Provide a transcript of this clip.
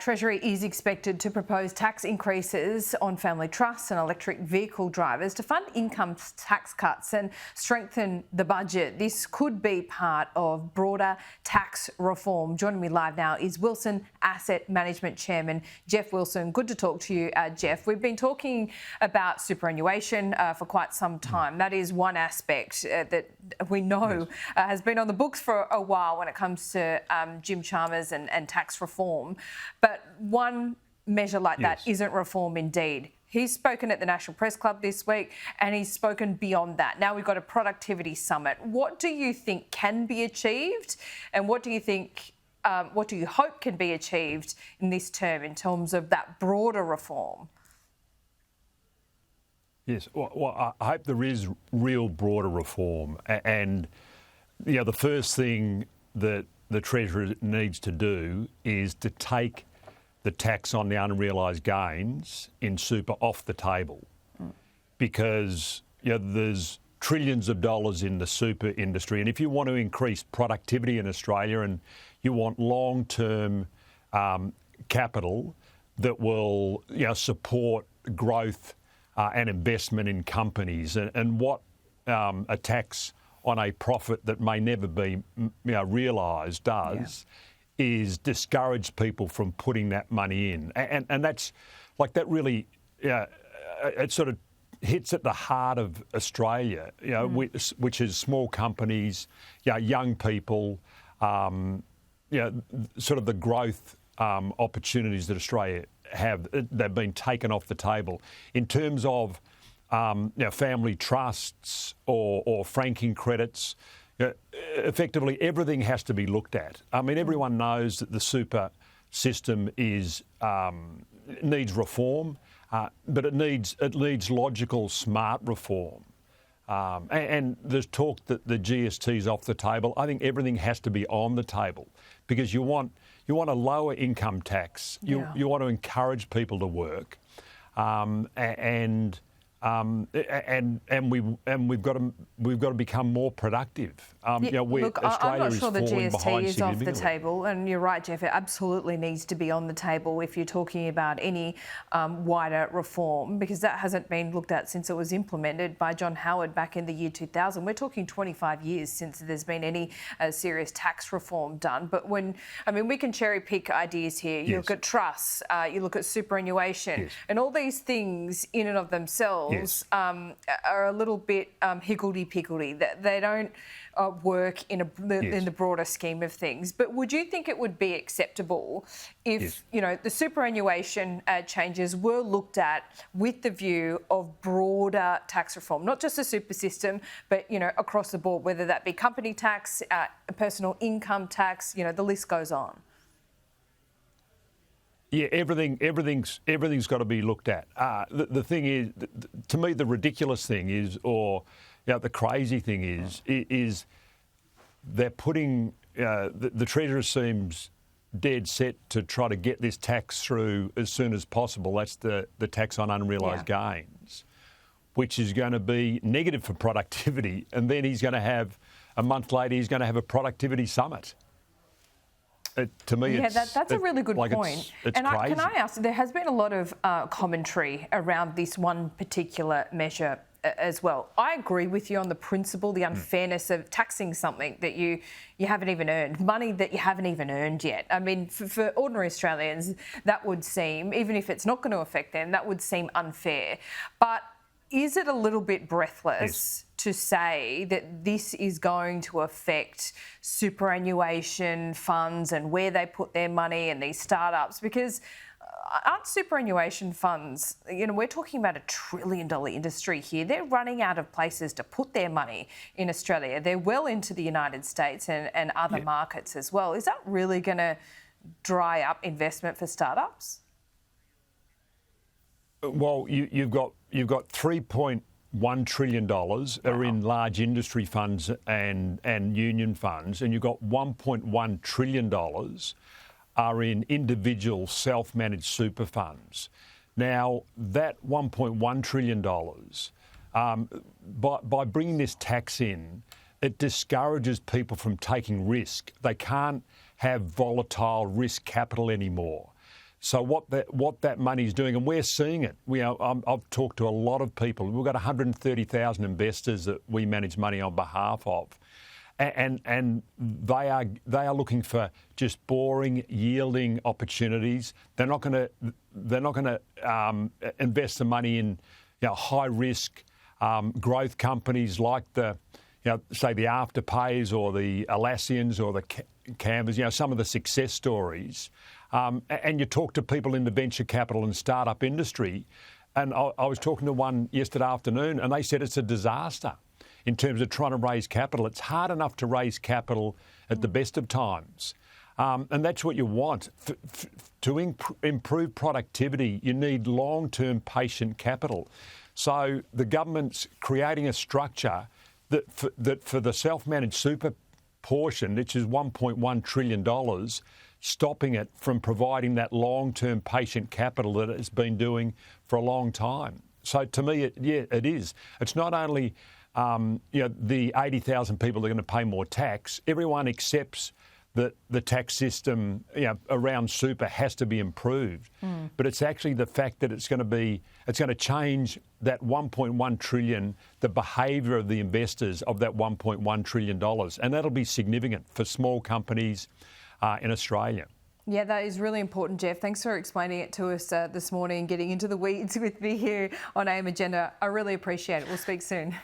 Treasury is expected to propose tax increases on family trusts and electric vehicle drivers to fund income tax cuts and strengthen the budget. This could be part of broader tax reform. Joining me live now is Wilson Asset Management Chairman Geoff Wilson. Good to talk to you, Geoff. We've been talking about superannuation for quite some time. That is one aspect that we know has been on the books for a while when it comes to Jim Chalmers and tax reform. But one measure like that isn't reform indeed. He's spoken at the National Press Club this week and he's spoken beyond that. Now we've got a productivity summit. What do you think can be achieved and what do you think, what do you hope can be achieved in this term in terms of that broader reform? Yes, well, I hope there is real broader reform. And the first thing that the Treasury needs to do is to take the tax on the unrealised gains in super off the table, because there's trillions of dollars in the super industry, and if you want to increase productivity in Australia and you want long-term capital that will support growth and investment in companies, and what a tax on a profit that may never be realised does is discourage people from putting that money in. And that's like that really, it sort of hits at the heart of Australia, which is small companies, young people, sort of the growth opportunities that Australia have. They've been taken off the table. In terms of family trusts or franking credits, effectively everything has to be looked at. I mean, everyone knows that the super system needs reform, but it needs logical, smart reform. And there's talk that the GST is off the table. I think everything has to be on the table because you want a lower income tax. You want to encourage people to work, and we've got to become more productive. Look, I'm not sure the GST is off the significantly. table, and you're right, Geoff. It absolutely needs to be on the table if you're talking about any wider reform, because that hasn't been looked at since it was implemented by John Howard back in the year 2000. We're talking 25 years since there's been any serious tax reform done. But we can cherry pick ideas here. You look at trusts, you look at superannuation, and all these things in and of themselves are a little bit higgledy-piggledy. They don't work in the broader scheme of things. But would you think it would be acceptable if the superannuation changes were looked at with the view of broader tax reform, not just the super system, but across the board, whether that be company tax, personal income tax, the list goes on? Yeah, everything's got to be looked at. The thing is, to me, the ridiculous thing is, or the crazy thing is they're putting the Treasurer seems dead set to try to get this tax through as soon as possible. That's the tax on unrealised gains, which is going to be negative for productivity. And then he's going to have a month later, he's going to have a productivity summit. To me, that's a really good point. It's crazy. Can I ask, there has been a lot of commentary around this one particular measure as well. I agree with you on the principle, the unfairness of taxing something that you haven't even earned, money that you haven't even earned yet. I mean, for ordinary Australians, that would seem, even if it's not going to affect them, that would seem unfair. But is it a little bit breathless to say that this is going to affect superannuation funds and where they put their money and these startups? Because aren't superannuation funds, we're talking about $1 trillion industry here. They're running out of places to put their money in Australia. They're well into the United States and other markets as well. Is that really going to dry up investment for startups? Well, you've got $3.1 trillion are in large industry funds and union funds, and you've got $1.1 trillion are in individual self-managed super funds. Now, that $1.1 trillion, by bringing this tax in, it discourages people from taking risk. They can't have volatile risk capital anymore. So what that money is doing, and we're seeing it. I've talked to a lot of people. We've got 130,000 investors that we manage money on behalf of, and they are looking for just boring, yielding opportunities. They're not going to invest the money in high risk growth companies like say the Afterpays or the Atlassians or the Canvas. Some of the success stories. And you talk to people in the venture capital and startup industry, and I was talking to one yesterday afternoon, and they said it's a disaster in terms of trying to raise capital. It's hard enough to raise capital at the best of times, and that's what you want. To improve productivity, you need long-term patient capital. So the government's creating a structure that for the self-managed super portion, which is $1.1 trillion, stopping it from providing that long-term patient capital that it's been doing for a long time. So to me, it is. It's not only the 80,000 people that are going to pay more tax. Everyone accepts that the tax system around super has to be improved. But it's actually the fact that it's going to change that 1.1 trillion, the behaviour of the investors of that $1.1 trillion. And that'll be significant for small companies in Australia. Yeah, that is really important, Geoff. Thanks for explaining it to us this morning and getting into the weeds with me here on AM Agenda. I really appreciate it. We'll speak soon.